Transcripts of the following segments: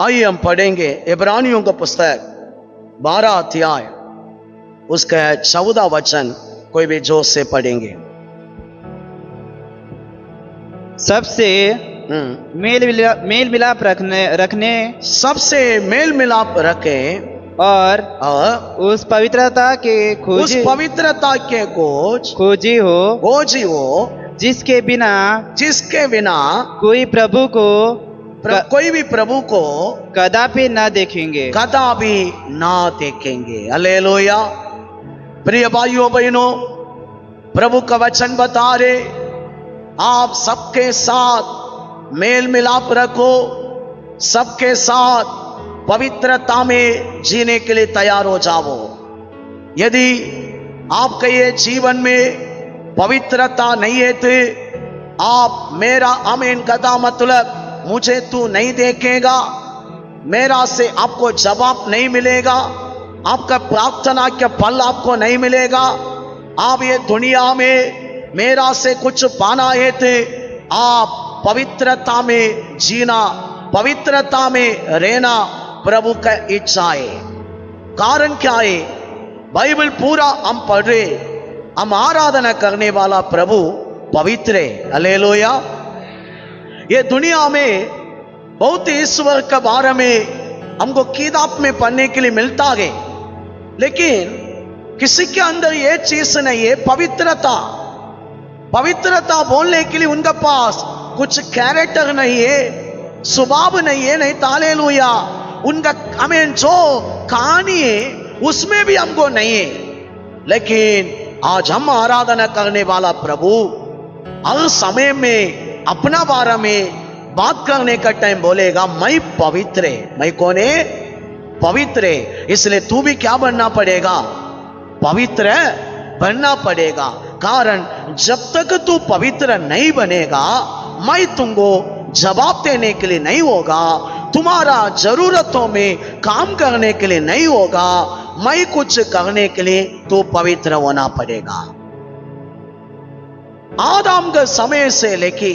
आइए हम पढ़ेंगे इब्रानियों का पुस्तक 12 अध्याय उसका 14 वचन, कोई भी जोश से पढ़ेंगे। सबसे मेल मिलाप रखने सबसे मेल मिलाप रखें और और उस पवित्रता के उस पवित्रता के खोजी हो जिसके बिना कोई प्रभु को कोई भी प्रभु को कदापि न देखेंगे। हालेलुया। प्रिय भाइयों बहनों, प्रभु का वचन बता रहे, आप सबके साथ मेल मिलाप रखो, सबके साथ पवित्रता में जीने के लिए तैयार हो जाओ। यदि आपके ये जीवन में पवित्रता नहीं है तो आप मेरा आमीन कदा मतलब मुझे तू नहीं देखेगा, मेरा से आपको जवाब नहीं मिलेगा, आपका प्रार्थना के फल आपको नहीं मिलेगा। आप ये दुनिया में मेरा से कुछ पाना है तो आप पवित्रता में जीना, पवित्रता में रहना प्रभु का इच्छा है। कारण क्या है? बाइबल पूरा हम पढ़ रहे, हम आराधना करने वाला प्रभु पवित्र है। हालेलुया। ये दुनिया में बहुत ईश्वर के बारे में हमको किताब में पढ़ने के लिए मिलता है, लेकिन किसी के अंदर ये चीज नहीं है, पवित्रता। पवित्रता बोलने के लिए उनके पास कुछ कैरेक्टर नहीं है, स्वभाव नहीं है, नहीं। हालेलुया। उनका हमें जो कहानी है उसमें भी हमको नहीं है। लेकिन आज हम आराधना करने वाला प्रभु हर समय में अपना बारे में बात करने का टाइम बोलेगा, मैं पवित्र है। मैं कौन है? पवित्र है। इसलिए तू भी क्या बनना पड़ेगा? पवित्र बनना पड़ेगा। कारण जब तक तू पवित्र नहीं बनेगा, मैं तुमको जवाब देने के लिए नहीं होगा, तुम्हारा जरूरतों में काम करने के लिए नहीं होगा, मैं कुछ करने के लिए तो पवित्र होना पड़ेगा। आदम के समय से लेके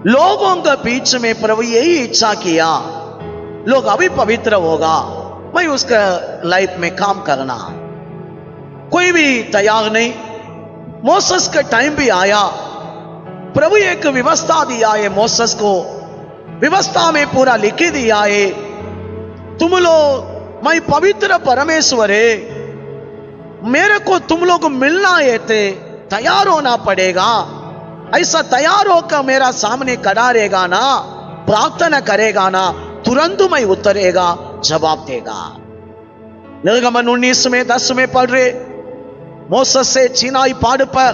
लोगों के बीच में प्रभु यही इच्छा किया, लोग अभी पवित्र होगा, मैं उसका लाइफ में काम करना। कोई भी तैयार नहीं। मोसेस का टाइम भी आया, प्रभु एक व्यवस्था दिया है, मोसेस को व्यवस्था में पूरा लिख दिया है, तुम लोग, मैं पवित्र परमेश्वर है, मेरे को तुम लोग मिलना है थे, तैयार होना पड़ेगा। ऐसा तैयार होकर मेरा सामने खड़ा रहेगा ना, प्रार्थना करेगा ना, तुरंत मैं उतरेगा, जवाब देगा। निर्गमन 19 में 10 में पढ़ रहे, मोसेस से सीनाई पहाड़ पर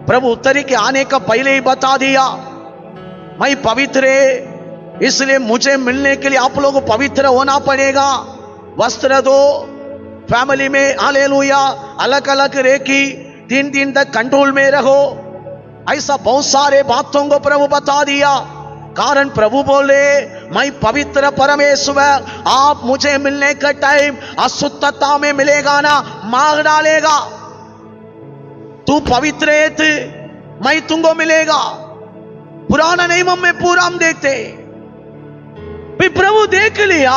प्रभु उतर के आने का पहले ही बता दिया, मैं पवित्र है, इसलिए मुझे मिलने के लिए आप लोगों को पवित्र होना पड़ेगा। वस्त्र दो, फैमिली में हालेलुया अलग अलग रेखी 3 दिन तक कंट्रोल में रहो। ऐसा बहुत सारे बातों को प्रभु बता दिया। कारण प्रभु बोले, मैं पवित्र परमेश्वर, आप मुझे मिलने का टाइम अशुद्धता में मिलेगा ना, मार डालेगा। तू पवित्र है थे, मैं तुमको मिलेगा। पुराना नियम में पूरा हम देखते, भी प्रभु देख लिया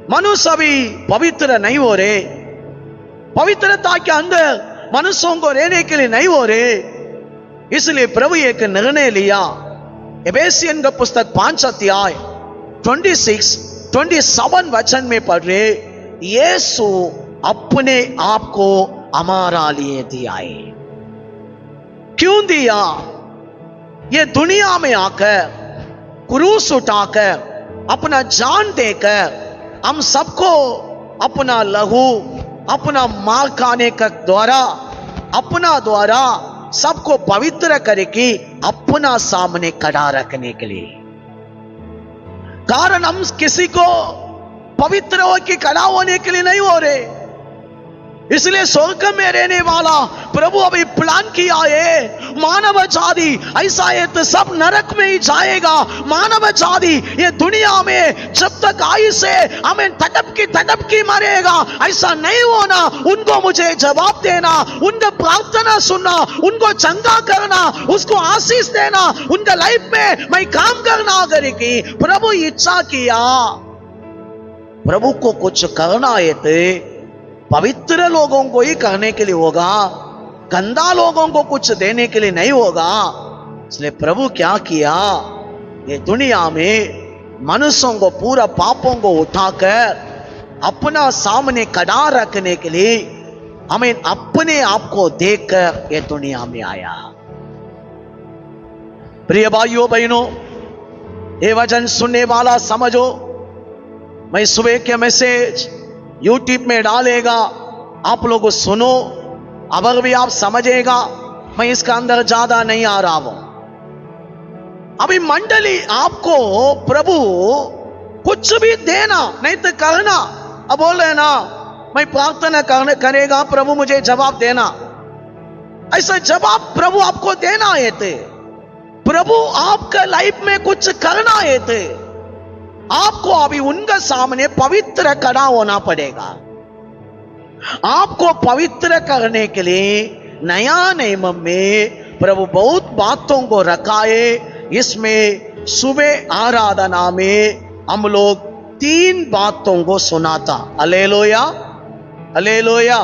मनुष्य अभी पवित्र नहीं हो रहे, पवित्रता के अंदर मनुष्यों को रहने के लिए नहीं हो रहे। इसलिए प्रभु एक निर्णय लिया। एफेसियन का पुस्तक 5 अध्याय 26-27 वचन में पढ़ रहे, यीशु अपने आप को हमारा लिए दिया है। क्यों दिया? ये दुनिया में आकर क्रूस उठाकर अपना जान देकर हम सबको अपना लहू, अपना मार खाने का अपना द्वारा सबको पवित्र करके अपना सामने खड़ा रखने के लिए। कारण हम किसी को पवित्र होकर खड़ा होने के लिए नहीं हो रहे। इसलिए स्वर्ग में रहने वाला प्रभु अभी प्लान किया है मानव जाति ऐसा है तो सब नरक में ही जाएगा। मानव जाति ये दुनिया में जब तक आई से हमें तड़प की मरेगा, ऐसा नहीं होना। उनको मुझे जवाब देना, उनका प्रार्थना सुनना, उनको चंगा करना, उसको आशीष देना, उनका लाइफ में मैं काम करना करेगी। प्रभु इच्छा किया प्रभु को कुछ करना है तो पवित्र लोगों को ही करने के लिए होगा, गंदा लोगों को कुछ देने के लिए नहीं होगा। इसलिए प्रभु क्या किया, ये दुनिया में मनुष्यों को पूरा पापों को उठाकर अपना सामने खड़ा रखने के लिए हमें अपने आप को देखकर ये दुनिया में आया। प्रिय भाइयों बहनों, ये वचन सुनने वाला समझो, मैं सुबह के मैसेज यूट्यूब में डालेगा, आप लोग सुनो। अगर भी आप समझेगा, मैं इसका अंदर ज्यादा नहीं आ रहा हूं। अभी मंडली आपको प्रभु कुछ भी देना नहीं तो करना। अब बोल रहे ना मैं प्रार्थना करेगा प्रभु मुझे जवाब देना, ऐसा जवाब प्रभु आपको देना है थे। प्रभु आपका लाइफ में कुछ करना है थे, आपको अभी उनका सामने पवित्र खड़ा होना पड़ेगा। आपको पवित्र करने के लिए नया नियम में प्रभु बहुत बातों को रखा है। इसमें सुबह आराधना में हम लोग 3 बातों को सुना था। Hallelujah hallelujah.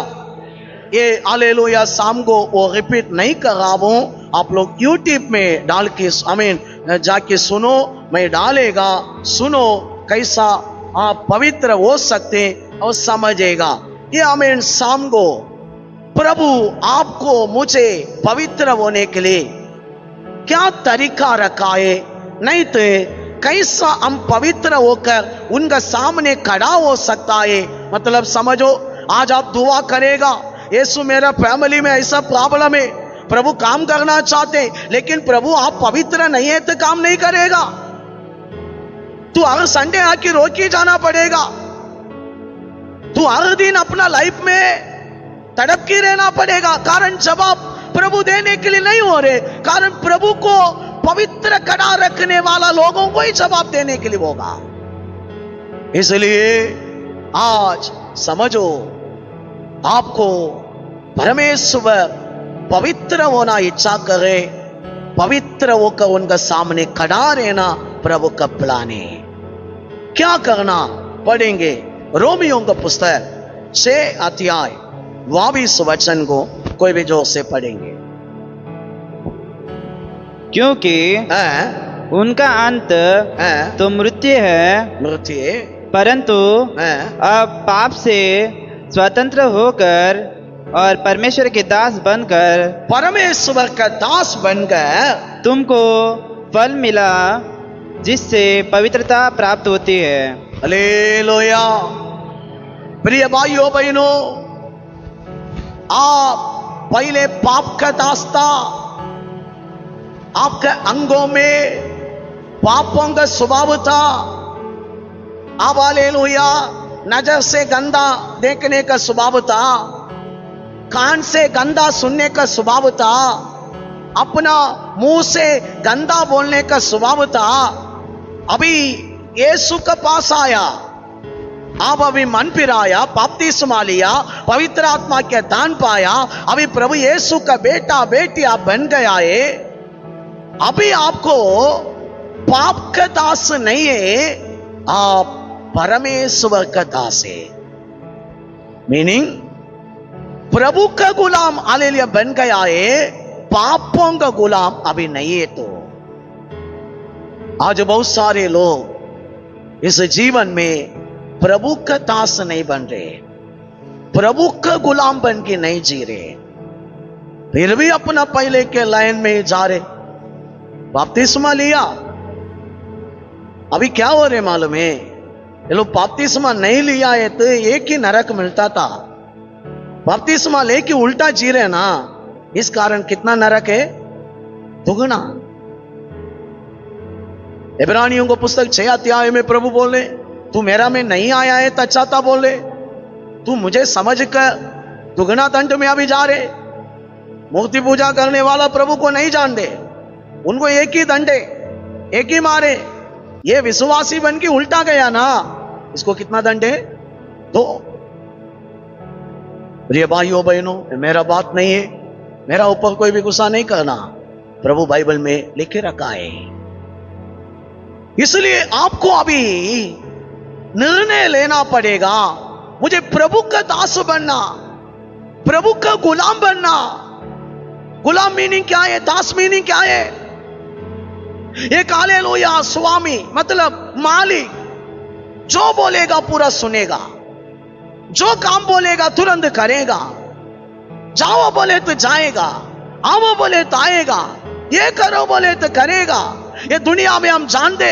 ये हालेलुया शाम को वो रिपीट नहीं कर रहा हूं, आप लोग यूट्यूब में डाल के जाके सुनो, मैं डालेगा, सुनो कैसा आप पवित्र हो सकते और समझेगा। ये आमीन शाम को प्रभु आपको मुझे पवित्र होने के लिए क्या तरीका रखा है, नहीं तो कैसा हम पवित्र होकर उनका सामने खड़ा हो सकता है। मतलब समझो, आज आप दुआ करेगा, यीशु मेरा फैमिली में ऐसा प्रॉब्लम है, प्रभु काम करना चाहते लेकिन प्रभु आप पवित्र नहीं है तो काम नहीं करेगा। तू हर संडे आके रोज के जाना पड़ेगा, तू हर दिन अपना लाइफ में तड़प के रहना पड़ेगा। कारण जवाब प्रभु देने के लिए नहीं हो रहे, कारण प्रभु को पवित्र खड़ा रखने वाला लोगों को ही जवाब देने के लिए होगा। इसलिए आज समझो, आपको परमेश्वर पवित्र होना इच्छा करे, पवित्र होकर उनका सामने खड़ा रहना प्रभु का प्लान है। क्या करना पढ़ेंगे, रोमियों का पुस्तक 6 अध्याय 22 वचन को कोई भी जोर से पढ़ेंगे। क्योंकि उनका अंत तो मृत्यु है, परंतु अब पाप से स्वतंत्र होकर और परमेश्वर के दास बनकर तुमको फल मिला जिससे पवित्रता प्राप्त होती है। हालेलुया। प्रिय भाइयों बहनों, आप पहले पाप का दास था, आपके अंगों में पापों का स्वभाव था। अब हालेलुया, नजर से गंदा देखने का स्वभाव था, कान से गंदा सुनने का स्वभाव था, अपना मुंह से गंदा बोलने का स्वभाव था। अभी यीशु के पास आया, आप अभी मन फिराया, बपतिस्मा लिया, पवित्र आत्मा के दान पाया, अभी प्रभु यीशु का बेटा बेटी आप बन गया है। अभी आपको पाप का दास नहीं है, आप परमेश्वर का दास है। मीनिंग प्रभु का गुलाम हालेलुया बन गया है, पापों का गुलाम अभी नहीं है। तो आज बहुत सारे लोग इस जीवन में प्रभु का दास नहीं बन रहे, प्रभु का गुलाम बन के नहीं जी रहे, फिर भी अपना पहले के लाइन में जा रहे। बपतिस्मा लिया, अभी क्या हो रहे मालूम है, ये लोग बपतिस्मा नहीं लिया है तो एक ही नरक मिलता था। बपतिस्मा लेके उल्टा जी रहे ना, इस कारण कितना नरक है, दुगना। इब्रानियों को पुस्तक 6 अध्याय में प्रभु बोले, तू मेरा में नहीं आया है तो अच्छा था, बोले तू मुझे समझ कर दुगना दंड में अभी जा रहे। मूर्ति पूजा करने वाला प्रभु को नहीं जानते, उनको एक ही डंडे, एक ही मारे। ये विश्वासी बन के उल्टा गया ना, इसको कितना दंड है? 2। प्रिय भाइयों बहनों, मेरा बात नहीं है, मेरा ऊपर कोई भी गुस्सा नहीं करना, प्रभु बाइबल में लिखे रखा है। इसलिए आपको अभी निर्णय लेना पड़ेगा, मुझे प्रभु का दास बनना, प्रभु का गुलाम बनना। गुलाम मीनिंग क्या है? दास मीनिंग क्या है? एक हालेलुया स्वामी मतलब मालिक, जो बोलेगा पूरा सुनेगा, जो काम बोलेगा तुरंत करेगा, जाओ बोले तो जाएगा, आओ बोले तो आएगा, ये करो बोले तो करेगा। ये दुनिया में हम जानते,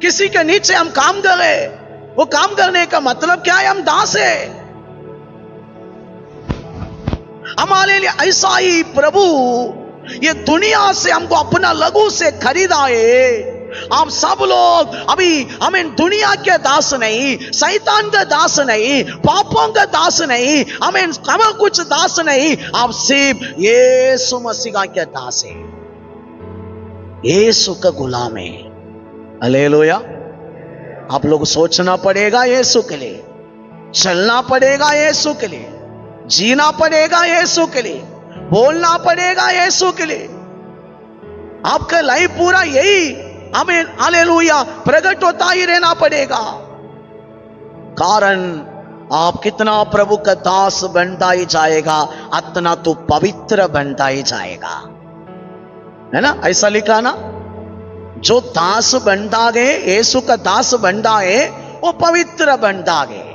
किसी के नीचे हम काम करें, वो काम करने का मतलब क्या है? हम दास है। हमारे लिए ऐसा ही प्रभु ये दुनिया से हमको अपना लघु से खरीदा है। आप सब लोग अभी हमें दुनिया के दास नहीं, शैतान का दास नहीं, पापों का दास नहीं, हमें कुछ दास नहीं, आप सिर्फ यीशु मसीह के दास है, यीशु का गुलाम है। हालेलुया। आप लोग सोचना पड़ेगा यीशु के लिए, चलना पड़ेगा यीशु के लिए, जीना पड़ेगा यीशु के लिए, बोलना पड़ेगा यीशु के लिए। आपका लाइफ पूरा यही हमें हालेलुया प्रकट होता ही रहना पड़ेगा। कारण आप कितना प्रभु का दास बनता ही जाएगा, अतना तो पवित्र बनता ही जाएगा, है ना? ऐसा लिखा ना, जो दास बनता गए, यीशु का दास बनता है, वो पवित्र बनता गए।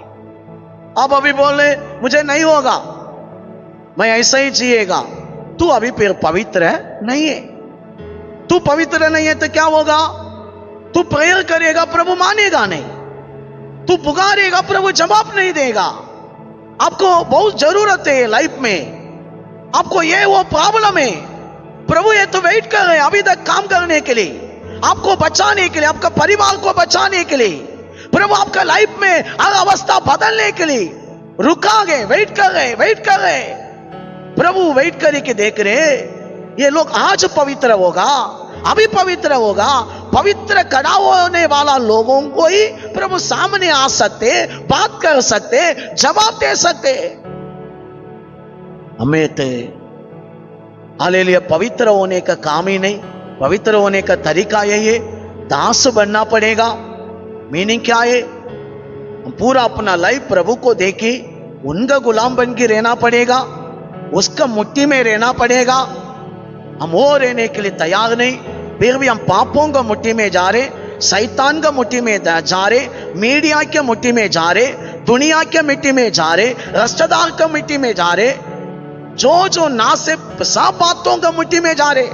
अब अभी बोले मुझे नहीं होगा, मैं ऐसा ही जिएगा, तू अभी फिर पवित्र है नहीं है। तू पवित्र नहीं है तो क्या होगा? तू प्रेयर करेगा, प्रभु मानेगा नहीं, तू पुकारेगा, प्रभु जवाब नहीं देगा। आपको बहुत जरूरत है लाइफ में, आपको ये वो प्रॉब्लम है, प्रभु ये तो वेट कर रहे हैं अभी तक काम करने के लिए, आपको बचाने के लिए, आपका परिवार को बचाने के लिए, प्रभु आपका लाइफ में हर अवस्था बदलने के लिए रुका गए, वेट कर रहे। प्रभु वेट करके देख रहे, ये लोग आज पवित्र होगा, अभी पवित्र होगा। पवित्र खड़ा होने वाला लोगों को ही प्रभु सामने आ सकते, बात कर सकते, जवाब दे सकते। हमें तो हालेलुया पवित्र होने का काम ही नहीं, पवित्र होने का तरीका यही है, दास बनना पड़ेगा। मीनिंग क्या है? हम पूरा अपना लाइफ प्रभु को देके उनका गुलाम बन के रहना पड़ेगा, उसका मुट्ठी में रहना पड़ेगा। हम वो रहने के लिए तैयार नहीं, फिर भी हम पापों का मुट्ठी में जा रहे, शैतान का मुट्ठी में जा रहे, मीडिया के मुट्ठी में जा रहे, दुनिया के मिट्टी में जा रहे, रिश्तेदार का मिट्टी में जा रहे, जो ना से सब बातों का मुट्ठी में जा रहे।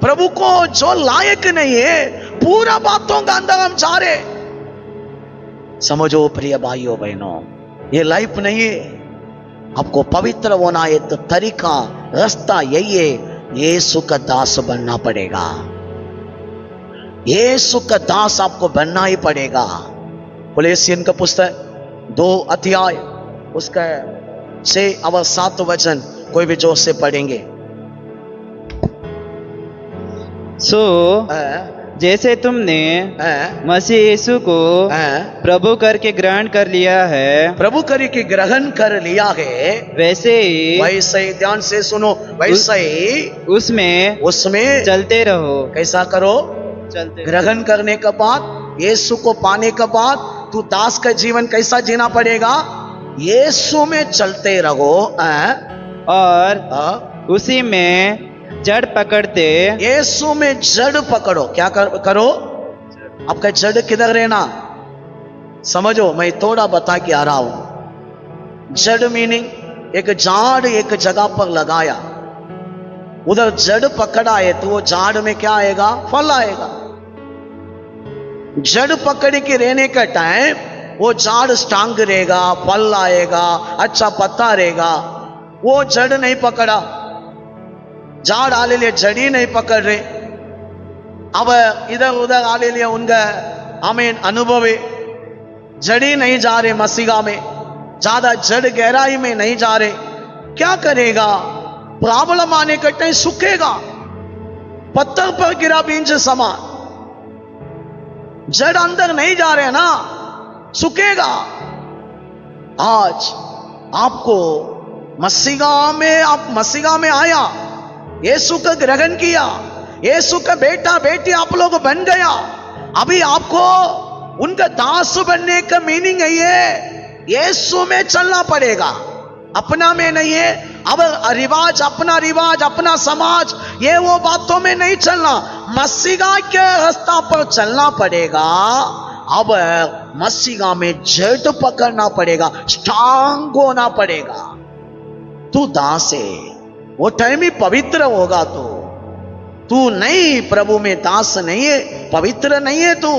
प्रभु को जो लायक नहीं है, पूरा बातों का अंदर हम जा रहे। समझो प्रिय भाइयों बहनों, ये लाइफ नहीं है। आपको पवित्र होना है तो तरीका, रास्ता यही है, यीशु का दास बनना पड़ेगा। यीशु का दास आपको बनना ही पड़ेगा। कोलोसियन का पुस्तक 2 अध्याय उसका 6 और 7 वचन कोई भी जोर से पढ़ेंगे। जैसे तुमने मसीह यीशु को प्रभु करके ग्रहण कर लिया है, प्रभु करके ग्रहण कर लिया है, वैसे ही ध्यान से सुनो, वैसे ही उसमें चलते रहो। कैसा करो? चलते। ग्रहण करने के बाद, यीशु को पाने के बाद तू दास का जीवन कैसा जीना पड़ेगा? यीशु में चलते रहो और उसी में जड़ पकड़ते। यीशु में जड़ पकड़ो। क्या करो? आपका जड़ किधर रहना? समझो, मैं थोड़ा बता के आ रहा हूं। जड़ मीनिंग एक झाड़ एक जगह पर लगाया, उधर जड़ पकड़ा है तो वो झाड़ में क्या आएगा? फल आएगा। जड़ पकड़ के रहने का टाइम वो झाड़ स्ट्रांग रहेगा, फल आएगा, अच्छा पत्ता रहेगा। वो जड़ नहीं पकड़ा, झाड़ आले लिए जड़ी नहीं पकड़ रहे। अब इधर उधर आले लिए उनका हमें अनुभव है, जड़ी नहीं जा रहे मसीहा में, ज्यादा जड़ गहराई में नहीं जा रहे। क्या करेगा? प्रॉब्लम आने के टाइम सूखेगा, पत्थर पर गिरा बीज समान, जड़ अंदर नहीं जा रहे ना, सूखेगा। आज आपको मसीहा में आया, यीशु का ग्रहण किया, यीशु का बेटा बेटी आप लोग बन गया। अभी आपको उनका दास बनने का मीनिंग है ये यीशु में चलना पड़ेगा, अपना में नहीं है। अब रिवाज, अपना समाज, ये वो बातों में नहीं चलना, मसीहा के रास्ता पर चलना पड़ेगा। अब मसीहा में जड़ पकड़ना पड़ेगा, स्ट्रांग होना पड़ेगा। तू दास है, वो टाइम ही पवित्र होगा। तू नहीं, प्रभु में दास नहीं है, पवित्र नहीं है तू।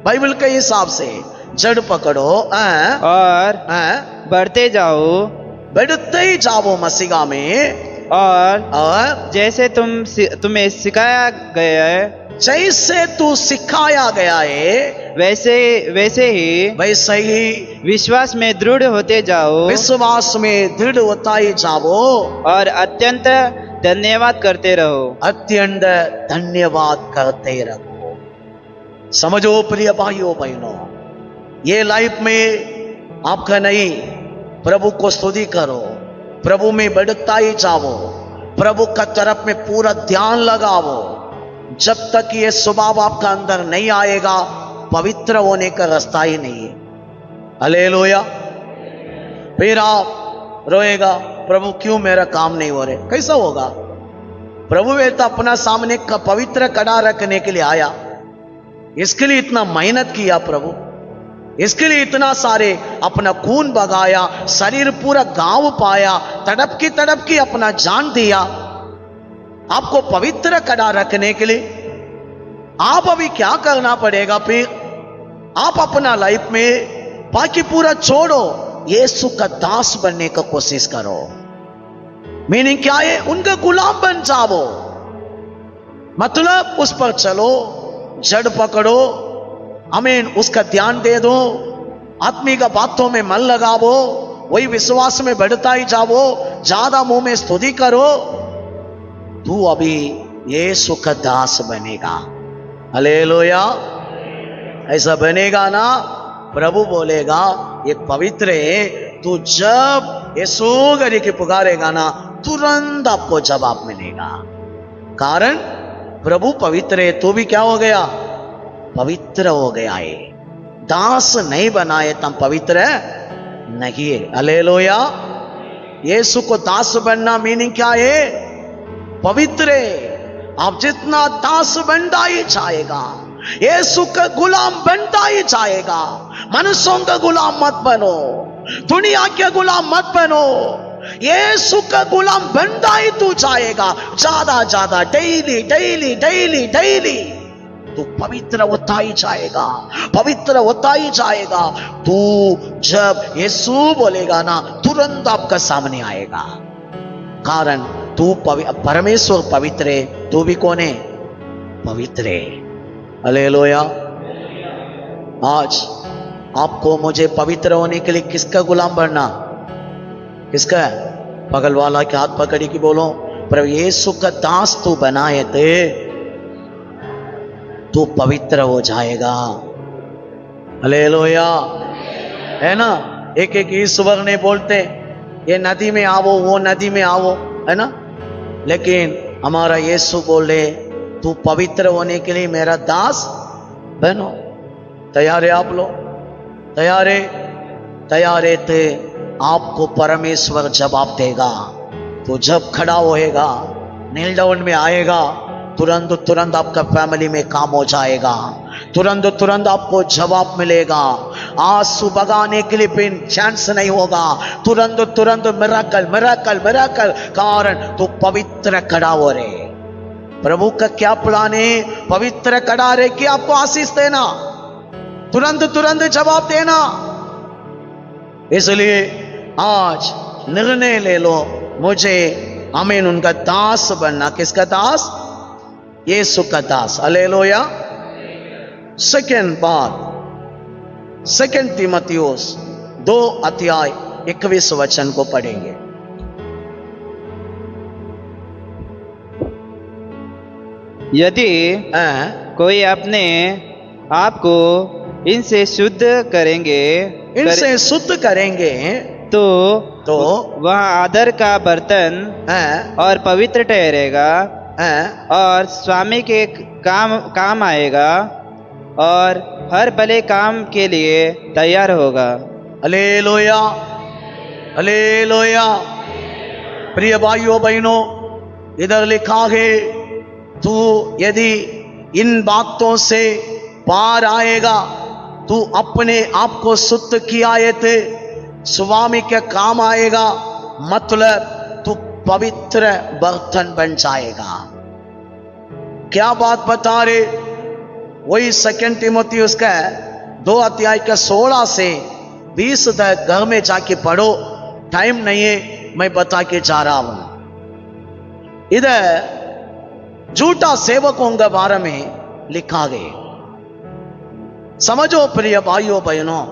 बाइबल के हिसाब से जड़ पकड़ो और बढ़ते ही जाओ मसीहा में, और जैसे तुम्हें सिखाया गया है, जैसे तू सिखाया गया है वैसे ही विश्वास में दृढ़ होते जाओ, विश्वास में दृढ़ होता ही जाओ, और अत्यंत धन्यवाद करते रहो, अत्यंत धन्यवाद करते रहो। समझो प्रिय भाइयों बहनों, ये लाइफ में आपका नहीं, प्रभु को स्तुति करो, प्रभु में बढ़ता ही जाओ, प्रभु का तरफ में पूरा ध्यान लगाओ। जब तक ये स्वभाव आपका अंदर नहीं आएगा, पवित्र होने का रास्ता ही नहीं है। हालेलुया। फिर आप रोएगा, प्रभु क्यों मेरा काम नहीं हो रहे, कैसा होगा? प्रभु बेटा अपना सामने का पवित्र कड़ा रखने के लिए आया, इसके लिए इतना मेहनत किया प्रभु, इसके लिए इतना सारे अपना खून बगाया, शरीर पूरा गांव पाया, तड़प की अपना जान दिया आपको पवित्र कड़ा रखने के लिए। आप अभी क्या करना पड़ेगा? फिर आप अपना लाइफ में बाकी पूरा छोड़ो, यीशु का दास बनने का कोशिश करो। मीनिंग क्या है? उनका गुलाम बन जाओ, मतलब उस पर चलो, जड़ पकड़ो, आमीन, उसका ध्यान दे दो, आत्मिक बातों में मन लगाओ, वही विश्वास में बढ़ता ही जाओ, ज्यादा मुंह में स्तुति करो, तू अभी यीशु का दास बनेगा। हालेलुया। ऐसा बनेगा ना, प्रभु बोलेगा ये पवित्र है, तू जब यीशु करके पुकारेगा ना, तुरंत आपको जवाब मिलेगा। कारण प्रभु पवित्र है, तू भी क्या हो गया? पवित्र हो गया है। दास नहीं बनाए तब पवित्र नहीं है। हालेलुया। यीशु को दास बनना मीनिंग क्या है? पवित्र है। आप जितना दास बनता ही जाएगा, यीशु का गुलाम बनता ही जाएगा। मनुष्यों का गुलाम मत बनो, दुनिया के गुलाम मत बनो, यीशु का गुलाम बनता ही तू जाएगा। ज्यादा डेली डेली डेली डेली तू पवित्र होता ही जाएगा, पवित्र होता ही जाएगा। तू जब यीशु बोलेगा ना, तुरंत आपका सामने आएगा। कारण तू परमेश्वर पवित्र है, तू भी कौन है? पवित्र है। हालेलुया। आज आपको मुझे पवित्र होने के लिए किसका गुलाम बनना? किसका? बगल वाला के हाथ पकड़ी की बोलो, प्रभु यीशु का दास तू बनाए थे, तू पवित्र हो जाएगा। हालेलुया। है ना? एक ईश्वर ने बोलते ये नदी में आवो, वो नदी में आवो, है ना? लेकिन हमारा यीशु बोले तू पवित्र होने के लिए मेरा दास बनो। तैयार है आप लोग? तैयार है थे। आपको परमेश्वर जवाब देगा। तो जब खड़ा होएगा, नील डाउन में आएगा, तुरंत आपका फैमिली में काम हो जाएगा, तुरंत आपको जवाब मिलेगा। आंसू बगाने के लिए भी चांस नहीं होगा, तुरंत मिराकल। कारण तो पवित्र खड़ा हो रहे। प्रभु का क्या प्लान है? पवित्र खड़ा रहे कि आपको आशीष देना, तुरंत जवाब देना। इसलिए आज निर्णय ले लो, मुझे आमीन उनका दास बनना। किसका दास? यीशु का दास। हालेलुया। सेकंड बात, 2 तीमुथियुस 2 अध्याय 21 वचन को पढ़ेंगे। यदि कोई अपने आप को इनसे शुद्ध करेंगे इनसे शुद्ध करेंगे तो वह आदर का बर्तन और पवित्र ठहरेगा और स्वामी के काम आएगा और हर भले काम के लिए तैयार होगा। Hallelujah, hallelujah. प्रिय भाइयों बहनों, इधर लिखा है तू यदि इन बातों से पार आएगा, तू अपने आप को शुद्ध किया थे, स्वामी के काम आएगा, मतलब तू पवित्र बर्तन बन जाएगा। क्या बात बता रहे, वही 2 तीमुथियुस का 2 अध्याय का 16 से 20 तक घर में जाके पढ़ो, टाइम नहीं है, मैं बता के जा रहा हूं। इधर झूठा सेवकों के बारे में लिखा गया। समझो प्रिय भाइयों बहनों,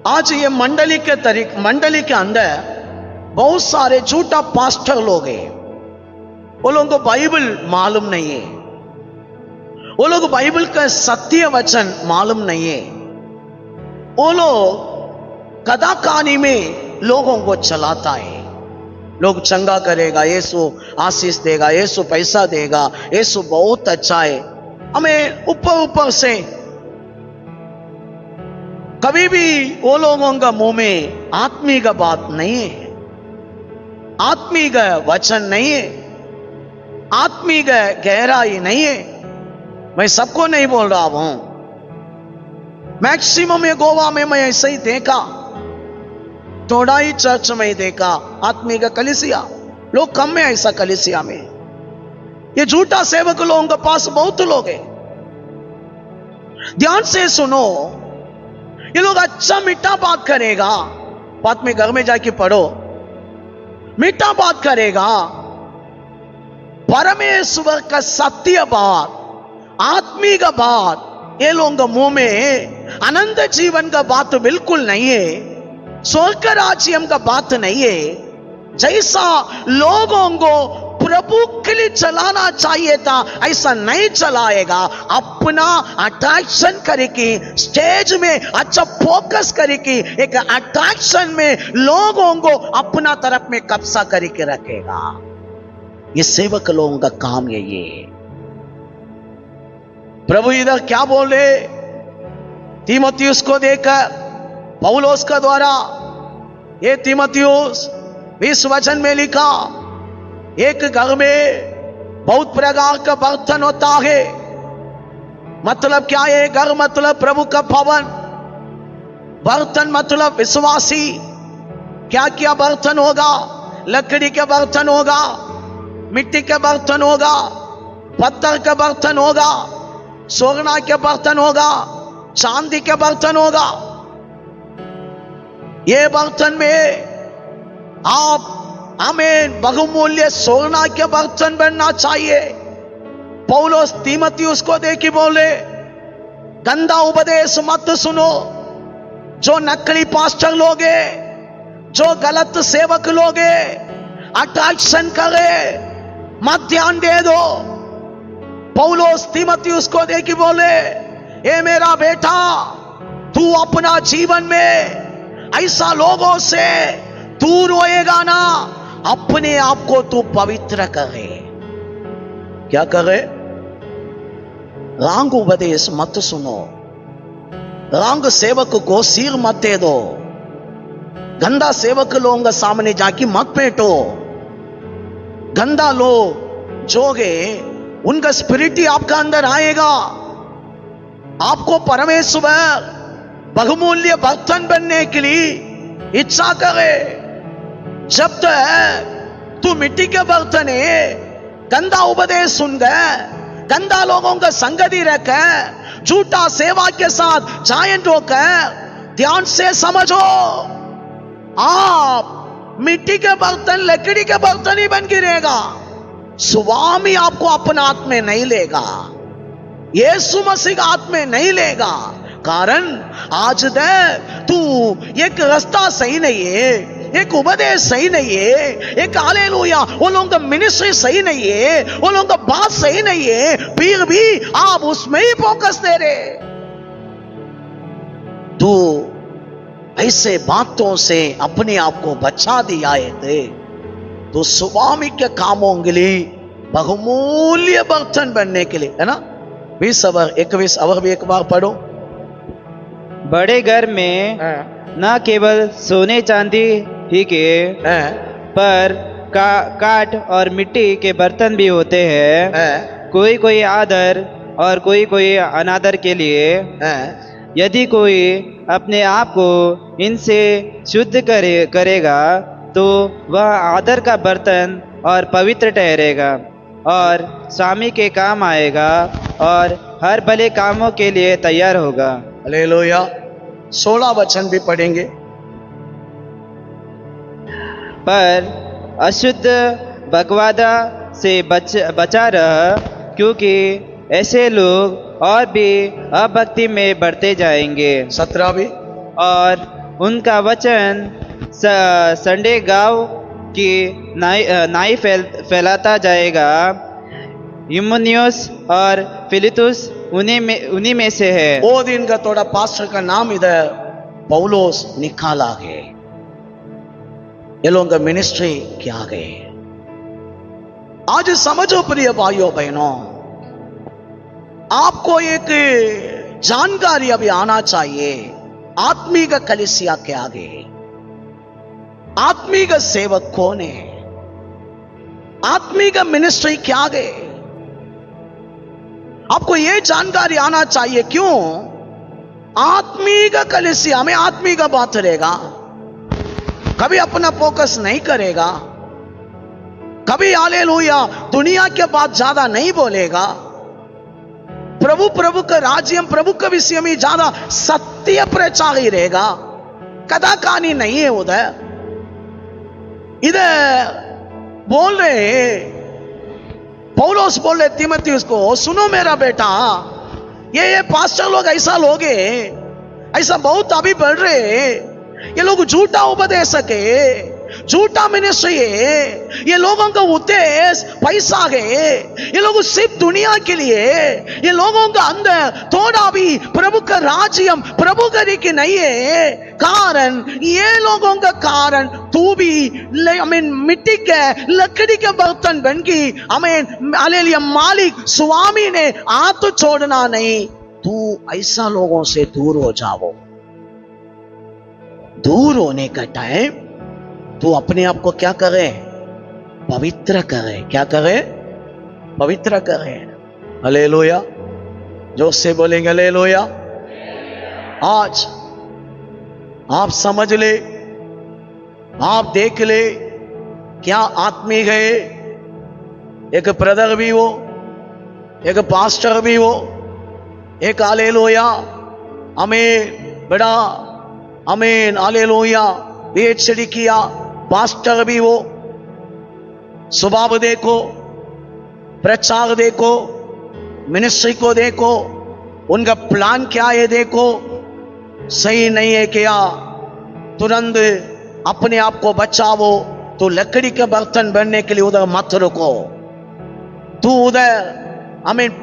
आज ये मंडली के अंदर बहुत सारे झूठा पास्टर लोग हैं। वो लोगों को बाइबल मालूम नहीं है, वो लोग बाइबल का सत्य वचन मालूम नहीं है। वो लोग कथा कहानी में लोगों को चलाता है। लोग चंगा करेगा, यीशु आशीष देगा, यीशु पैसा देगा, यीशु बहुत अच्छा है। हमें ऊपर से कभी भी वो लोगों का मुंह में आत्मिक बात नहीं है, आत्मिक वचन नहीं है, आत्मिक गहराई नहीं है। मैं सबको नहीं बोल रहा हूं, मैक्सिमम ये गोवा में मैं ऐसे ही देखा, थोड़ा ही चर्च में ही देखा आत्मिक कलीसिया, लोग कम में ऐसा कलीसिया में। ये झूठा सेवक लोगों के पास बहुत लोग हैं। ध्यान से सुनो, ये लोग अच्छा मीठा बात करेगा, बात में घर में जाके पढ़ो, मीठा बात करेगा, परमेश्वर का सत्य बात, आत्मिक बात, ये लोगों के मुंह में अनंत जीवन का बात बिल्कुल नहीं है, स्वर्ग राज्य का बात नहीं है। जैसा लोगों को प्रभु के लिए चलाना चाहिए था ऐसा नहीं चलाएगा। अपना अट्रैक्शन करके स्टेज में अच्छा फोकस करके एक अट्रैक्शन में लोगों को अपना तरफ में कब्जा करके रखेगा। ये सेवक लोगों का काम यही है। प्रभु इधर क्या बोले, तीमुथियुस को देखकर पौलुस का द्वारा, ये तीमुथियुस 20 वचन में लिखा, एक घर में बहुत प्रकार का बर्तन होता है। मतलब क्या है? घर मतलब प्रभु का भवन, बर्तन मतलब विश्वासी। क्या क्या बर्तन होगा? लकड़ी के बर्तन होगा, मिट्टी के बर्तन होगा, पत्थर के बर्तन होगा, सोना के बर्तन होगा, चांदी के बर्तन होगा। ये बर्तन में आप हमें बहुमूल्य सोना के बर्तन बनना चाहिए। पौलुस तीमुथियुस को देखी बोले, गंदा उपदेश मत सुनो। जो नकली पास्टर लोग हैं, जो गलत सेवक लोग हैं, अट्रैक्शन करे, मत ध्यान दे दो। पौलुस तीमुथियुस को देखी बोले, ए मेरा बेटा, तू अपना जीवन में ऐसा लोगों से दूर होएगा ना, अपने आप को तू पवित्र करे। क्या करे? रांग उपदेश मत सुनो, रांग सेवक को सिर मत दे दो, गंदा सेवक लोगों के सामने जाके मत बैठो। गंदा लोग जोगे, उनका स्पिरिट ही आपका अंदर आएगा। आपको परमेश्वर बहुमूल्य बर्तन बनने के लिए इच्छा करे। जब तक तू मिट्टी के बर्तन है, गंदा उपदेश सुन गए, गंदा लोगों का संगति रखे, झूठा सेवा के साथ जायंट होकर, ध्यान से समझो, आप मिट्टी के बर्तन, लकड़ी के बर्तन ही बन गिरेगा। स्वामी आपको अपना हाथ में नहीं लेगा, यीशु मसीह का हाथ में नहीं लेगा। कारण आज तू एक रास्ता सही नहीं है, एक उपदेश सही नहीं है, एक हालेलुया वो लोगों का मिनिस्ट्री सही नहीं है, वो लोगों का बात सही नहीं है, फिर भी आप उसमें ही फोकस दे रहे। तू ऐसे बातों से अपने आप को बचा दिया है तो स्वामी के कामों के लिए बहुमूल्य बर्तन बनने के लिए, है ना। 20 अवर 21 अवर भी एक बार पढ़ो। बड़े घर में न केवल सोने चांदी ही के पर काठ और मिट्टी के बर्तन भी होते हैं, कोई कोई आदर और कोई कोई अनादर के लिए। यदि कोई अपने आप को इनसे शुद्ध करेगा तो वह आदर का बर्तन और पवित्र ठहरेगा और स्वामी के काम आएगा और हर भले कामों के लिए तैयार होगा। हालेलुया। 16 वचन भी पढ़ेंगे। पर अशुद्ध बकवादा से बचा रह, क्योंकि ऐसे लोग और भी अभक्ति में बढ़ते जाएंगे। 17 भी। और उनका वचन संडे गांव की नाई फैलाता जाएगा। हिमुनियुस और फिलितुस उन्हीं में से है। वो दिन का थोड़ा पास्टर का नाम इधर पौलोस निकाला है। ये लोगों का मिनिस्ट्री क्या गए। आज समझो प्रिय भाइयों बहनों, आपको एक जानकारी अभी आना चाहिए। आत्मिक कलीसिया के आगे आत्मिक सेवक कौन है, आत्मिक मिनिस्ट्री क्या गए, आपको यह जानकारी आना चाहिए। क्यों? आत्मिक कलीसिया में आत्मिक बात रहेगा, कभी अपना फोकस नहीं करेगा, कभी हालेलुया दुनिया के बात ज्यादा नहीं बोलेगा, प्रभु का राज्य प्रभु का विषय में ज्यादा सत्य प्रचार ही रहेगा, कदा कहानी नहीं है। उधर इधर बोल रहे पौलोस बोल रहे तीमुथियुस को, सुनो मेरा बेटा, ये पास्टर लोग ऐसा लोग ऐसा बहुत अभी बढ़ रहे, ये लोग झूठा उपदेशक है, झूठा मिनिस्ट्री है, ये लोगों का उद्देश्य पैसा है, ये लोग सिर्फ दुनिया के लिए, ये लोगों का अंदर थोड़ा भी प्रभु का राज्य प्रभु करी की नहीं है। कारण ये लोगों का कारण तू भी मिट्टी के लकड़ी के बर्तन बन गई। हालेलुया। मालिक स्वामी ने हाथ छोड़ना नहीं, तू ऐसा लोगों से दूर हो जाओ। दूर होने का टाइम तू अपने आप को क्या करे, पवित्र करे। क्या करे? पवित्र करे। हालेलुया। जो से बोलेंगे हालेलुया। आज आप समझ ले, आप देख ले, क्या आत्मिक है। एक ब्रदर भी हो, एक पास्टर भी हो, एक हालेलुया आमीन बड़ा आमीन हालेलुया पीएचडी किया पास्टर भी हो। स्वभाव देखो, प्रचार देखो, मिनिस्ट्री को देखो, उनका प्लान क्या है देखो, सही नहीं है क्या? तुरंत अपने आप को बचाओ। तो लकड़ी के बर्तन बनने के लिए उधर मत रुको, तू उधर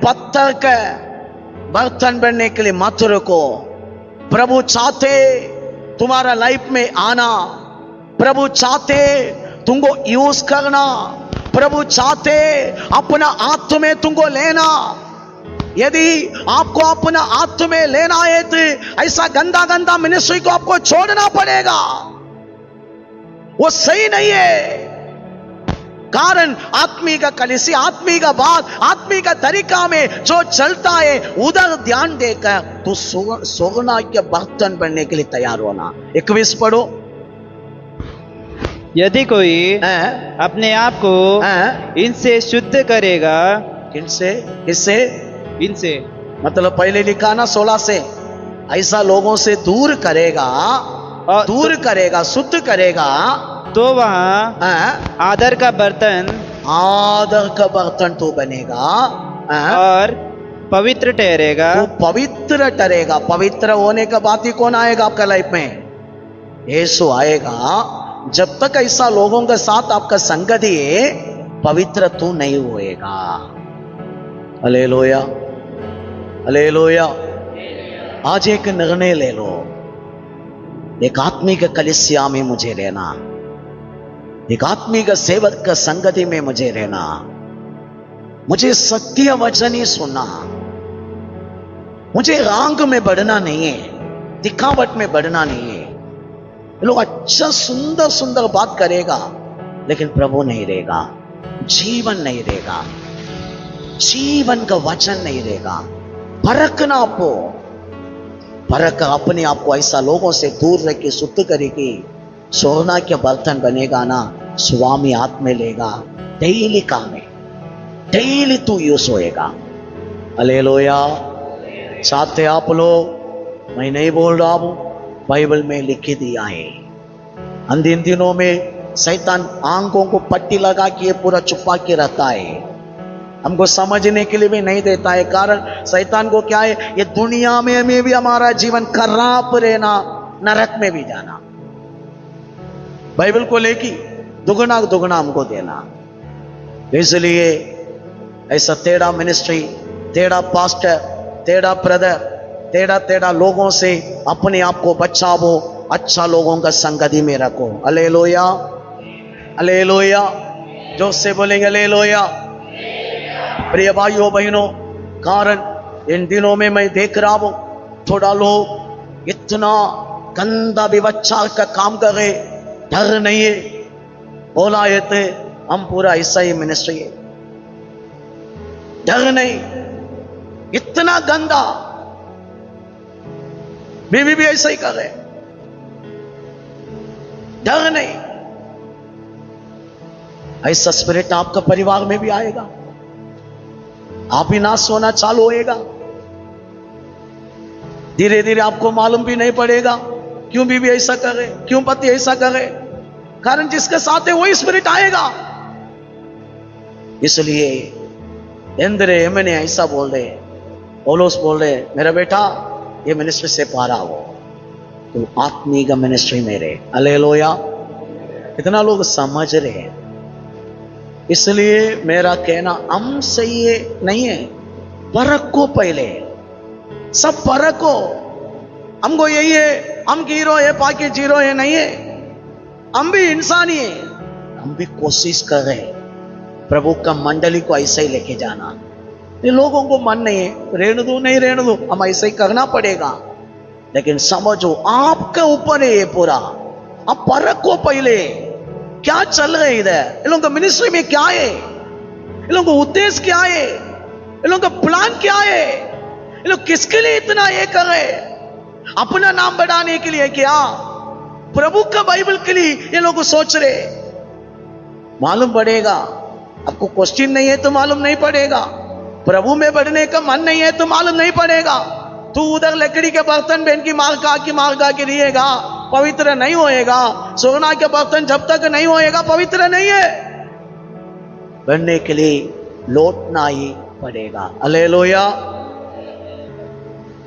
पत्थर के बर्तन बनने के लिए मत रुको। प्रभु चाहते तुम्हारा लाइफ में आना, प्रभु चाहते तुमको यूज करना, प्रभु चाहते अपना हाथ में तुमको लेना। यदि आपको अपना हाथ में लेना है तो ऐसा गंदा गंदा मिनिस्ट्री को आपको छोड़ना पड़ेगा, वो सही नहीं है। कारण आत्मिक कलीसिया, आत्मिक बात, आत्मिक तरीका में जो चलता है उधर ध्यान देकर तो सोना के बर्तन बनने के लिए तैयार होना। 21 पढ़ो। यदि कोई अपने आप को इनसे शुद्ध करेगा, किनसे? किससे? इनसे मतलब पहले लिखा ना 16 से, ऐसा लोगों से दूर करेगा और दूर करेगा, शुद्ध करेगा, तो वहां आदर का बर्तन, आदर का बर्तन तो बनेगा और पवित्र ठहरेगा। वो पवित्र ठहरेगा। पवित्र होने का बात ही कौन आएगा आपका लाइफ में? यीशु आएगा, जब तक ऐसा लोगों के साथ आपका संगति है, पवित्र तू नहीं होएगा। Hallelujah, hallelujah. आज एक निर्णय ले लो, एक आत्मिक कलीसिया में मुझे रहना, एक आत्मिक सेवक का संगति में मुझे रहना, मुझे सत्य वचन ही सुनना, मुझे रंग में बढ़ना नहीं है, दिखावट में बढ़ना नहीं है। ये लोग अच्छा सुंदर सुंदर बात करेगा, लेकिन प्रभु नहीं रहेगा, जीवन नहीं रहेगा, जीवन का वचन नहीं रहेगा। परखना आपको, परख अपने आप को ऐसा लोगों से दूर रह के शुद्ध करेगी, सोना के बर्तन बनेगा ना, स्वामी हाथ में लेगा, डेली काम है, डेली तू यूज होएगा। हालेलुया। चाहते आप लोग, मैं नहीं बोल रहा हूं, बाइबल में लिख दिया है। अंतिम दिनों में शैतान आंखों को पट्टी लगा के पूरा छुपा के रखता है, हमको समझने के लिए भी नहीं देता है। कारण शैतान को क्या है, ये दुनिया में भी हमारा जीवन खराब रहना, नरक में भी जाना, बाइबल को लेके दुगना दुगना हमको देना। इसलिए ऐसा टेढ़ा मिनिस्ट्री, टेढ़ा पास्टर, टेढ़ा ब्रदर, टेढ़ा टेढ़ा लोगों से अपने आप को बचाओ, अच्छा लोगों का संगति में रखो। Hallelujah, hallelujah. जो से बोलेंगे हालेलुया। प्रिय भाइयों बहनों, कारण इन दिनों में मैं देख रहा हूं, थोड़ा लोग इतना गंदा व्यवचार का काम कर रहे, डर नहीं है, बोला है थे हम पूरा ऐसा ही मिनिस्ट्री है, डर नहीं, इतना गंदा बीवी भी ऐसा ही कर रहे, डर नहीं। ऐसा स्पिरिट आपका परिवार में भी आएगा, आप ही नाश होना चालू होएगा। धीरे धीरे आपको मालूम भी नहीं पड़ेगा क्यों बीवी ऐसा कर रहे, क्यों पति ऐसा कर रहे, कारण जिसके साथ है वही स्पिरिट आएगा। इसलिए इंद्र मैंने ऐसा बोल रहे, पौलुस बोल रहे, मेरा बेटा ये मिनिस्ट्री से पारा हो, तो आत्मिक मिनिस्ट्री में रहे। हालेलुया। इतना लोग समझ रहे हैं, इसलिए मेरा कहना हम सही है नहीं है, परखो पहले, सब परखो। हमको यही है, हम हीरो है बाकी जीरो है नहीं है, हम भी इंसान ही है, हम भी कोशिश कर रहे प्रभु का मंडली को ऐसे ही लेके जाना। ये लोगों को मन नहीं है, रहने दो नहीं रहने दो, हम ऐसे ही करना पड़ेगा। लेकिन समझो आपके ऊपर है ये पूरा, आप परखो पहले क्या चल रहा है इधर, इन लोगों का मिनिस्ट्री में क्या है, इन लोगों का उद्देश्य क्या है, इन लोगों का प्लान क्या है, इन लोग किसके लिए इतना ये कर रहे, अपना नाम बढ़ाने के लिए क्या, प्रभु का बाइबल के लिए ये लोग सोच रहे। मालूम पड़ेगा, आपको क्वेश्चन नहीं है तो मालूम नहीं पड़ेगा, प्रभु में बढ़ने का मन नहीं है तो मालूम नहीं पड़ेगा। तू उधर लकड़ी के बर्तन बहन की मार के लिएगा, पवित्र नहीं होएगा। सोना के बर्तन जब तक नहीं होएगा पवित्र नहीं है, बनने के लिए लौटना ही पड़ेगा। हालेलुया।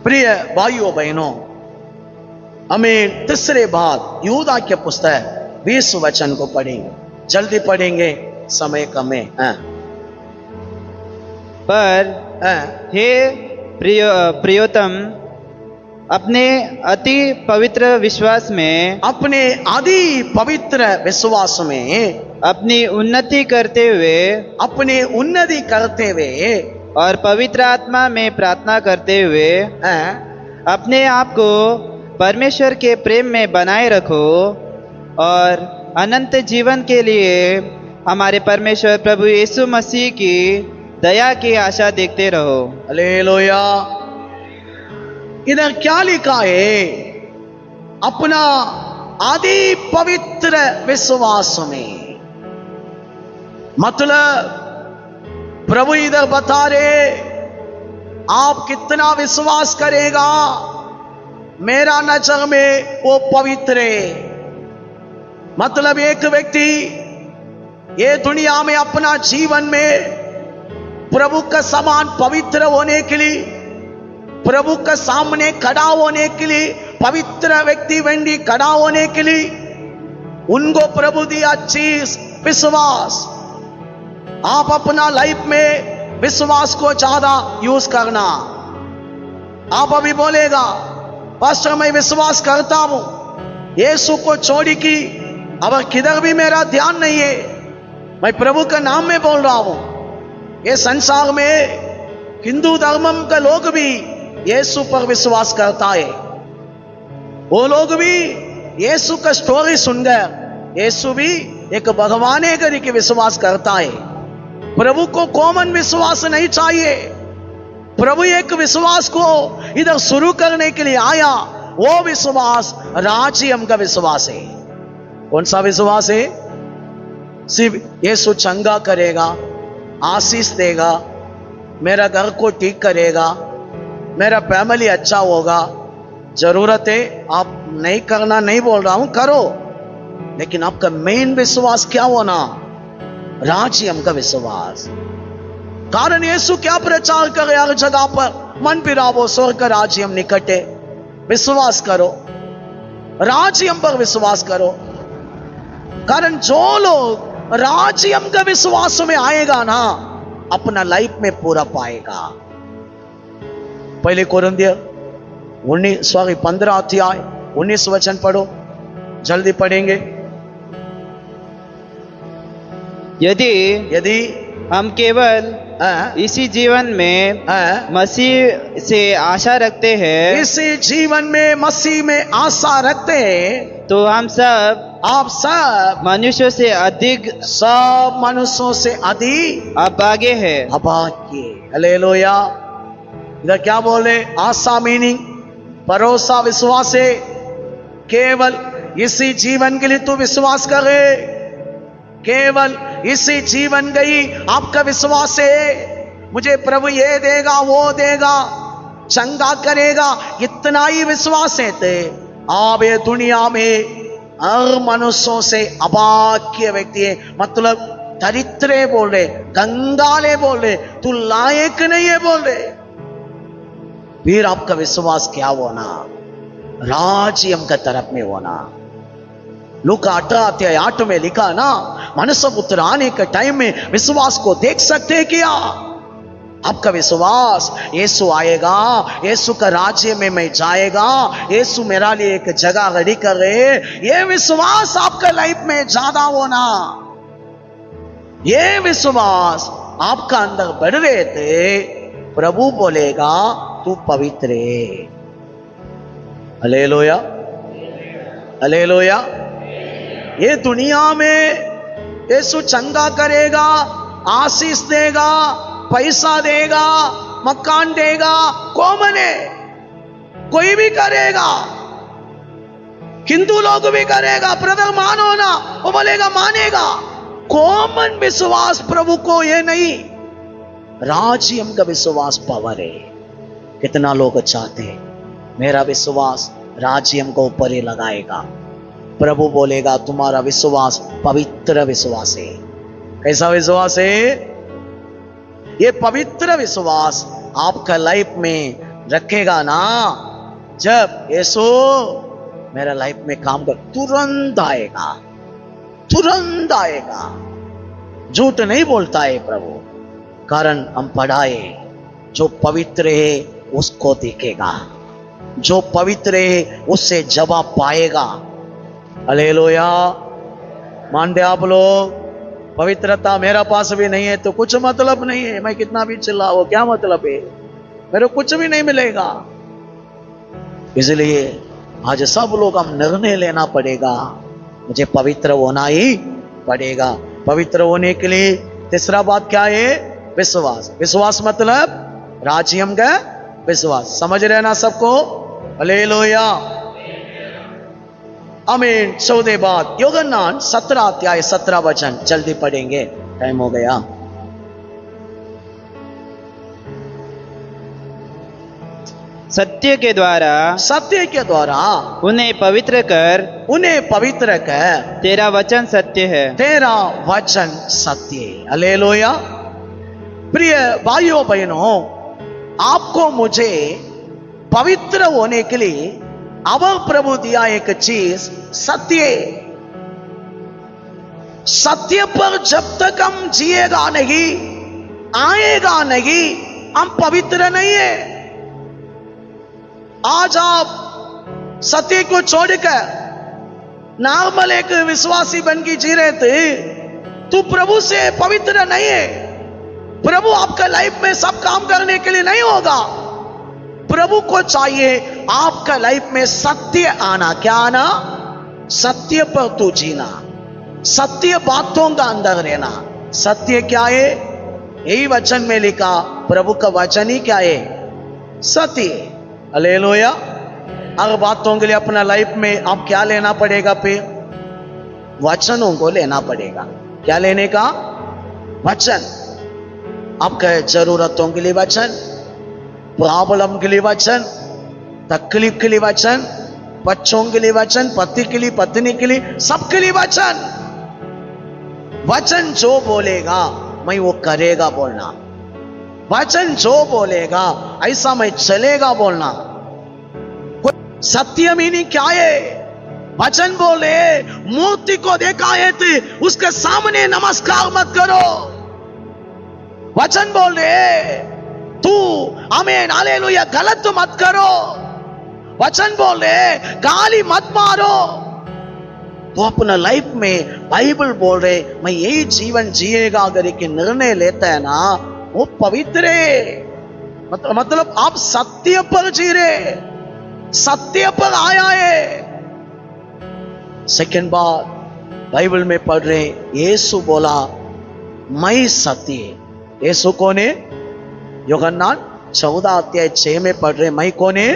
प्रिय भाइयों बहनों, हमें तीसरे भाग यहूदा के पुस्तक 20 वचन को पढ़ेंगे, जल्दी पढ़ेंगे, समय कम है। पर हे प्रियोतम, अपने अति पवित्र विश्वास में, अपने आदि पवित्र विश्वास में अपनी उन्नति करते हुए और पवित्र आत्मा में प्रार्थना करते हुए अपने आप को परमेश्वर के प्रेम में बनाए रखो और अनंत जीवन के लिए हमारे परमेश्वर प्रभु यीशु मसीह की दया की आशा देखते रहो। हालेलुया। इधर क्या लिखा है, अपना आदि पवित्र विश्वास में, मतलब प्रभु इधर बता रहे आप कितना विश्वास करेगा, मेरा नजर में वो पवित्र है। मतलब एक व्यक्ति ये दुनिया में अपना जीवन में प्रभु का समान पवित्र होने के लिए, प्रभु का सामने खड़ा होने के लिए, पवित्र व्यक्ति वेंडी खड़ा होने के लिए उनको प्रभु दिया चीज विश्वास। आप अपना लाइफ में विश्वास को ज्यादा यूज करना। आप अभी बोलेगा पास्टर मैं विश्वास करता हूं यीशु को छोड़ी की, अब किधर भी मेरा ध्यान नहीं है, मैं प्रभु का नाम में बोल रहा हूं। ये संसार में हिंदू धर्म के लोग भी यीशु पर विश्वास करता है। वो लोग भी यीशु का स्टोरी सुन गए, यीशु भी एक भगवान है करके विश्वास करता है। प्रभु को कॉमन विश्वास नहीं चाहिए। प्रभु एक विश्वास को इधर शुरू करने के लिए आया, वो विश्वास राज्यम का विश्वास है। कौन सा विश्वास है? सिर्फ यीशु चंगा करेगा, आशीष देगा, मेरा घर को ठीक करेगा, मेरा फैमिली अच्छा होगा। जरूरत है आप नहीं करना नहीं बोल रहा हूं, करो, लेकिन आपका मेन विश्वास क्या होना? राज्यम का विश्वास। कारण यीशु क्या प्रचार करे हर जगह पर? मन फिरावो स्वर्ग का राज्यम निकट है। विश्वास करो, राज्यम पर विश्वास करो। कारण जो लोग राज्यम का विश्वास में आएगा ना, अपना लाइफ में पूरा पाएगा। पहले कोरिन्थियर 15 अध्याय 19 वचन पढ़ो, जल्दी पढ़ेंगे। यदि हम केवल इसी जीवन में मसीह से आशा रखते हैं, इसी जीवन में मसीह में आशा रखते हैं, तो हम सब आप सब मनुष्यों से अधिक अभागे हैं। अभागे। हालेलुया। इधर क्या बोले? आशा मीनिंग भरोसा, विश्वास है। केवल इसी जीवन के लिए तू विश्वास करे, केवल इसी जीवन गई आपका विश्वास है। मुझे प्रभु ये देगा वो देगा, चंगा करेगा, इतना ही विश्वास है। ते आप ये दुनिया में हर मनुष्यों से अभाग्य व्यक्ति है, मतलब दरिद्र बोल रहे, कंगाले बोल रहे, तू लायक नहीं है बोल रहे। फिर आपका विश्वास क्या होना? राज्यम का तरफ में होना। लूका 18:8 में लिखा ना, मनुष्य पुत्र आने के टाइम में विश्वास को देख सकते हैं क्या? आपका विश्वास, यीशु आएगा, यीशु का राज्य में मैं जाएगा, यीशु मेरा लिए एक जगह रेडी कर रहे, ये विश्वास आपका लाइफ में ज्यादा होना। ये विश्वास आपका अंदर बढ़ रहे थे, प्रभु बोलेगा तू पवित्र है। Hallelujah, hallelujah. ये दुनिया में यीशु चंगा करेगा, आशीष देगा, पैसा देगा, मकान देगा, कॉमन है, कोई भी करेगा। हिंदू लोग भी करेगा, ब्रदर मानो ना, वो बोलेगा मानेगा। कॉमन विश्वास प्रभु को ये नहीं, राज्यम का विश्वास पावर है। कितना लोग चाहते हैं मेरा विश्वास राज्यम को ऊपर ही लगाएगा। प्रभु बोलेगा तुम्हारा विश्वास पवित्र विश्वास है। कैसा विश्वास है? ये पवित्र विश्वास आपका लाइफ में रखेगा ना, जब यीशु मेरा लाइफ में काम कर, तुरंत आएगा, तुरंत आएगा। झूठ नहीं बोलता है प्रभु, कारण हम पढ़ाए जो पवित्र है उसको दिखेगा, जो पवित्र है उससे जवाब पाएगा। हालेलुया। मानते आप लोग? पवित्रता मेरा पास भी नहीं है तो कुछ मतलब नहीं है, मैं कितना भी चिल्लाऊं क्या मतलब है? मेरे को कुछ भी नहीं मिलेगा। इसलिए आज सब लोग हम निर्णय लेना पड़ेगा, मुझे पवित्र होना ही पड़ेगा। पवित्र होने के लिए तीसरा बात क्या है? विश्वास। विश्वास मतलब राज्यम का विश्वास। समझ रहे ना सबको? हालेलुया, आमीन। 14 बात योहन्ना 17 अध्याय 17 वचन, जल्दी पढ़ेंगे, टाइम हो गया। सत्य के द्वारा उन्हें पवित्र कर तेरा वचन सत्य है। तेरा वचन सत्य है। हालेलुया। प्रिय भाइयों बहनों, आपको मुझे पवित्र होने के लिए अब प्रभु दिया एक चीज सत्य। सत्य पर जब तक हम जिएगा नहीं, आएगा नहीं, हम पवित्र नहीं है। आज आप सत्य को छोड़कर नॉर्मल एक विश्वासी बन के जी रहे थे, तू प्रभु से पवित्र नहीं है। प्रभु आपका लाइफ में सब काम करने के लिए नहीं होगा। प्रभु को चाहिए आपका लाइफ में सत्य आना। क्या आना? सत्य पर तू जीना, सत्य बातों का अंदर रहना। सत्य क्या है? यही वचन में लिखा, प्रभु का वचन ही क्या है? सत्य। हालेलुया। हर बातों के लिए अपना लाइफ में आप क्या लेना पड़ेगा? फिर वचनों को लेना पड़ेगा। क्या लेने का? वचन। आपके जरूरतों के लिए वचन, प्रॉब्लम के लिए वचन, तकलीफ के लिए वचन, बच्चों के लिए वचन, पति के लिए, पत्नी के लिए, सबके लिए वचन। वचन जो बोलेगा मैं वो करेगा बोलना। वचन जो बोलेगा ऐसा मैं चलेगा बोलना। सत्य मीनिंग क्या है? वचन बोले मूर्ति को देखा है तो उसके सामने नमस्कार मत करो। वचन बोले तू आमीन हालेलुया गलत मत करो। वचन बोले गाली मत मारो। तो अपना लाइफ में बाइबल बोल रहे मैं यही जीवन जिएगा अगर एक निर्णय लेता है ना, वो पवित्र है। मतलब आप सत्य पर जी रहे, सत्य पर आया है। सेकंड बात बाइबल में पढ़ रहे, यीशु बोला मैं सत्य। यीशु कौन है? यूहन्ना 14:6 में पढ़ रहे, मैं कौन है?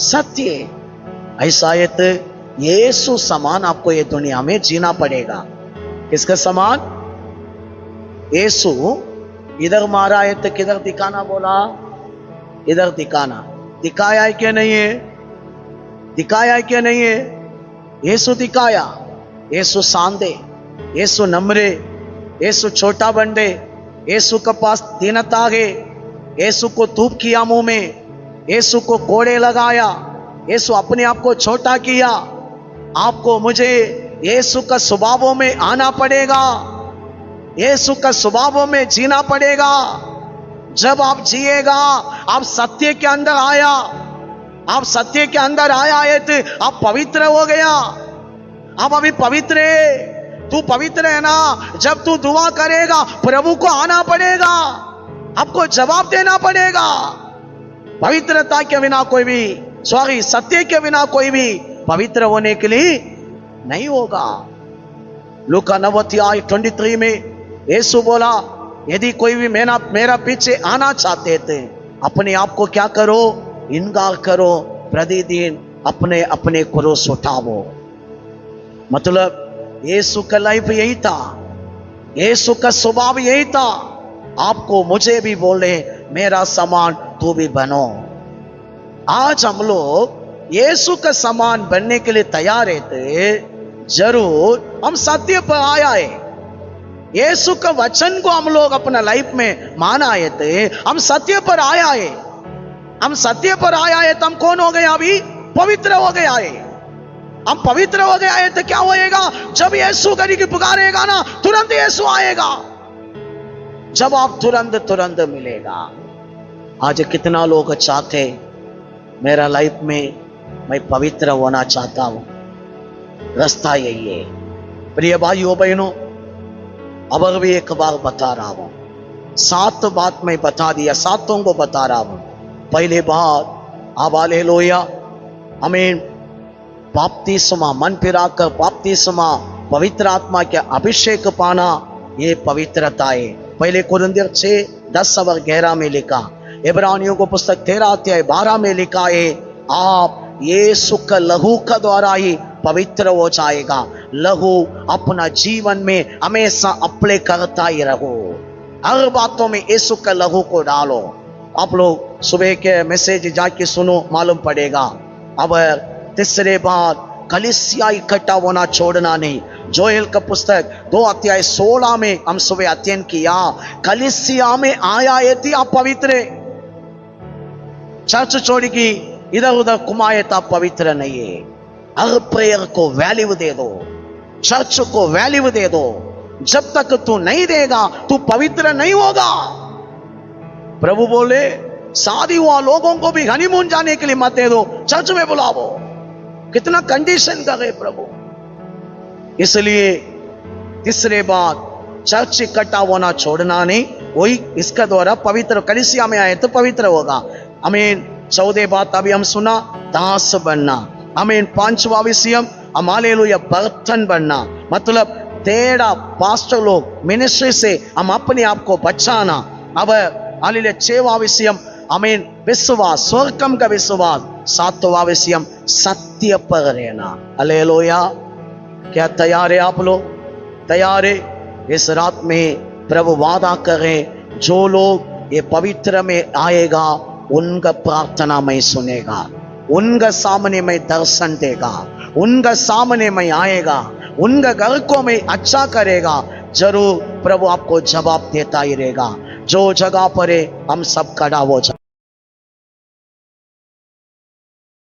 सत्य। ऐसा है तो यीशु समान आपको ये दुनिया में जीना पड़ेगा। किसका समान? यीशु इधर मारा है तो किधर दिखाना बोला? इधर दिखाना। दिखाया है क्या नहीं है? दिखाया है क्या नहीं है? यीशु दिखाया। यीशु सांदे, यीशु नम्रे, यीशु छोटा बंदे, यीशु के पास दीनता है। यीशु को धूप किया मुंह में, यीशु को कोड़े लगाया, यीशु अपने आप को छोटा किया। आपको मुझे यीशु का स्वभावों में आना पड़ेगा, यीशु का स्वभावों में जीना पड़ेगा। जब आप जिएगा, आप सत्य के अंदर आया, आप सत्य के अंदर आया है तो आप पवित्र हो गया। आप अभी पवित्र है, तू पवित्र है ना। जब तू दुआ करेगा प्रभु को आना पड़ेगा, आपको जवाब देना पड़ेगा। पवित्रता के बिना कोई भी सत्य के बिना कोई भी पवित्र होने के लिए नहीं होगा। लूका 9:23 में यीशु बोला यदि कोई भी मेरा पीछे आना चाहते थे अपने आप को क्या करो? इनकार करो, प्रतिदिन अपने अपने क्रूस उठाओ। मतलब यीशु का लाइफ यही था, यीशु का स्वभाव यही था। आपको मुझे भी बोले मेरा समान तू भी बनो। आज हम लोग यीशु का समान बनने के लिए तैयार रहते, जरूर हम सत्य पर आया है। यीशु का वचन को हम लोग अपना लाइफ में माना आए थे, हम सत्य पर आया है। हम सत्य पर आया है तो हम कौन हो गए? अभी पवित्र हो गया है। हम पवित्र हो गया है तो क्या होएगा? जब यीशु करके पुकारेगा ना, तुरंत यीशु आएगा। जब आप तुरंत मिलेगा। आज कितना लोग चाहते मेरा लाइफ में मैं पवित्र होना चाहता हूं, रास्ता यही है। प्रिय भाइयों बहनों, अब भी एक बार बता रहा हूं, 7 बात मैं बता दिया, 7 को बता रहा हूं। पहले बात अब हालेलुया आमीन, बपतिस्मा, मन फिराकर बपतिस्मा, पवित्र आत्मा के अभिषेक पाना, ये पवित्रता है। पहले कुरिन्थियर 6:10-11 में लिखा, इब्रानियों को पुस्तक 13:12 में लिखा है आप यीशु का लहू का द्वारा ही पवित्र हो जाएगा। लहू अपना जीवन में हमेशा अप्लाई करता ही रहो। हर बातों में यीशु का लहू को डालो। आप लोग सुबह के मैसेज जाके सुनो, मालूम पड़ेगा। अब तीसरे बात, कलीसिया इकट्ठा होना छोड़ना नहीं। जोएल का पुस्तक 2:16 में हम सुबह अध्ययन किया, कलीसिया में आया ये थी आप पवित्र। चर्च छोड़ की इधर उधर घुमाए तो आप पवित्र नहीं है। हर प्रेयर को वैल्यू दे दो, चर्च को वैल्यू दे दो, जब तक तू नहीं देगा तू पवित्र नहीं होगा। प्रभु बोले शादी हुआ लोगों को भी हनीमून जाने के लिए मत दे दो, चर्च में बुलाओ। कितना कंडीशन कर गए प्रभु। इसलिए तीसरे बात, चर्च इकट्ठा होना छोड़ना नहीं, वही इसका द्वारा पवित्र, कलीसिया में आए तो पवित्र होगा। आमीन। 14 बात अभी हम सुना, दास बनना। आमीन। 5वां विषय हम हालेलुया बर्तन बनना, मतलब तेरा पास्टर लोग मिनिस्ट्री से हम अपने आप को बचाना। अब हालेलुया 6वां विषय आमीन विश्वास, स्वर्गम का विश्वास। 7वां विषय सत्य पर रहना। हालेलुया। क्या तैयार है आप लोग? तैयार है? इस रात में प्रभु वादा करें, जो लोग ये पवित्र में आएगा उनका प्रार्थना में सुनेगा, उनका सामने में दर्शन देगा, उनका सामने में आएगा, उनका घर को में अच्छा करेगा, जरूर प्रभु आपको जवाब देता ही रहेगा। जो जगह पर है हम सब खड़ा हो जाए।